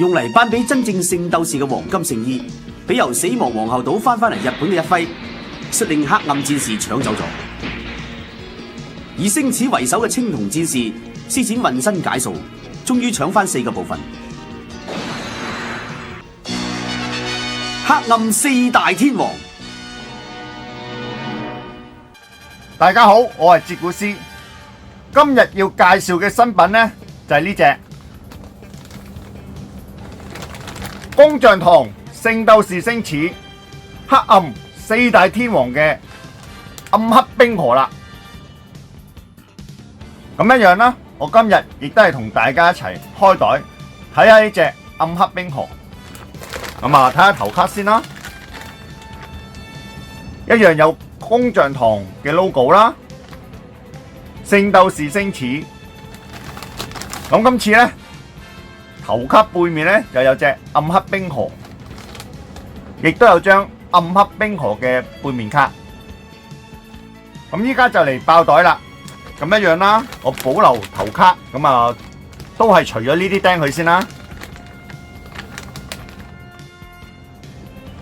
用嚟頒俾真正聖鬥士嘅黃金聖衣，俾由死亡皇后島翻返嚟日本嘅一輝，率領黑暗戰士搶走咗。以星矢為首嘅青銅戰士施展渾身解數，終於搶翻4個部分。黑暗4大天王。大家好，我係哲古斯。今日要介紹嘅新品呢，就係呢隻工匠堂聖鬥士星矢黑暗4大天王嘅暗黑冰河啦。咁一樣啦，我今日亦都係同大家一齊開袋睇下呢隻暗黑冰河。咁啊，睇下頭卡先啦，一樣有工匠堂嘅 logo 啦，聖鬥士星矢。咁今次呢，頭卡背面呢就有隻暗黑冰河，亦都有張暗黑冰河嘅背面卡。咁依家就嚟爆袋啦。咁一樣啦，我保留頭卡，咁啊都係除咗呢啲釘佢先啦。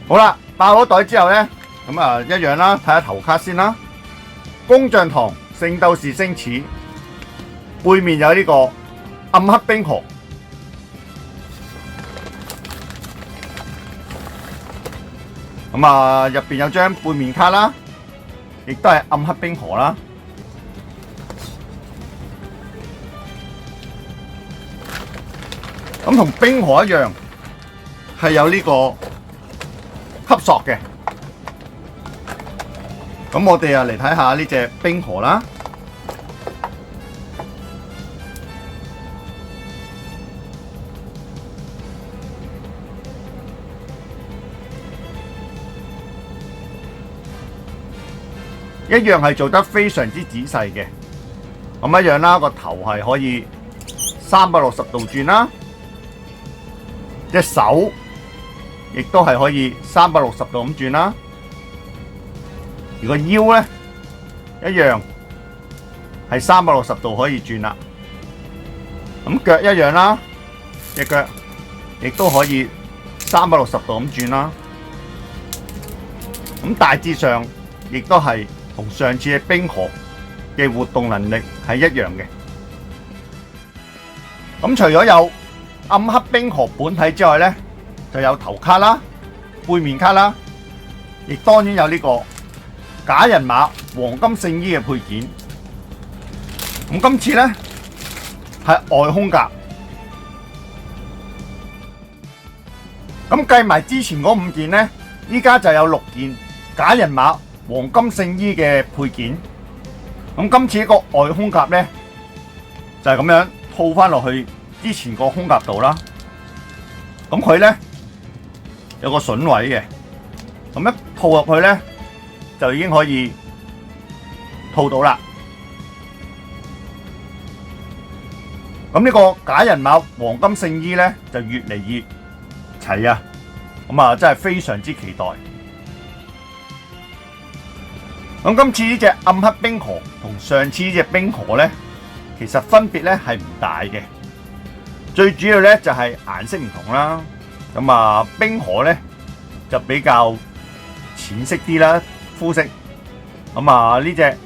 好啦，爆咗袋之後呢，咁啊一樣啦，睇下頭卡先啦。工匠堂聖鬥士星矢，背面有呢個暗黑冰河。咁啊入邊有張背面卡啦，亦都係暗黑冰河啦。咁同冰河一樣，係有呢個吸索嘅。咁我哋啊嚟睇下呢隻冰河啦。一樣係做得非常之仔細嘅。咁一樣啦，個頭係可以360度轉啦。隻手亦都係可以360度咁轉啦，而個腰咧一樣係360度可以轉啦。咁腳一樣啦，隻腳亦都可以360度咁轉啦。咁大致上亦都係同上次嘅冰河嘅活動能力係一樣嘅。咁除咗有暗黑冰河本體之外呢，就有頭卡啦、背面卡啦，亦當然有呢個假人馬黃金聖衣嘅配件。咁今次呢，係外空甲，咁計埋之前嗰5件呢，依家就有6件假人馬黃金聖衣嘅配件。咁今次一個外空甲呢，就係咁樣套翻落去之前個空甲度啦。咁佢呢，有個筍位嘅，咁一套入去呢，就已經可以套到啦。咁呢個假人馬黃金聖衣呢，就越嚟越齊啊！咁啊，真係非常之期待。咁今次呢隻暗黑冰河同上次呢隻冰河呢，其實分別呢係唔大嘅。最主要呢就係顏色唔同啦。咁啊，冰河呢就比較淺色啲啦，膚色。咁啊，呢隻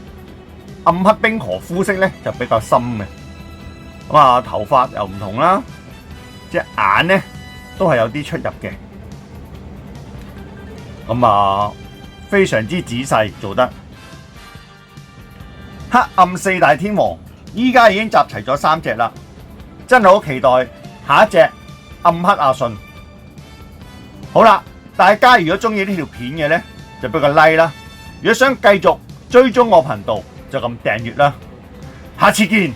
暗黑冰河膚色呢就比較深嘅。咁啊，頭髮又唔同啦，隻眼呢都係有啲出入嘅。咁啊，非常之仔細做得。黑暗4大天王依家已經集齊咗3隻啦，真係好期待下一隻暗黑阿信。好啦，大家如果中意呢條片嘅呢，就俾個 like 啦。如果想繼續追蹤我頻道，就撳訂閱啦。下次見。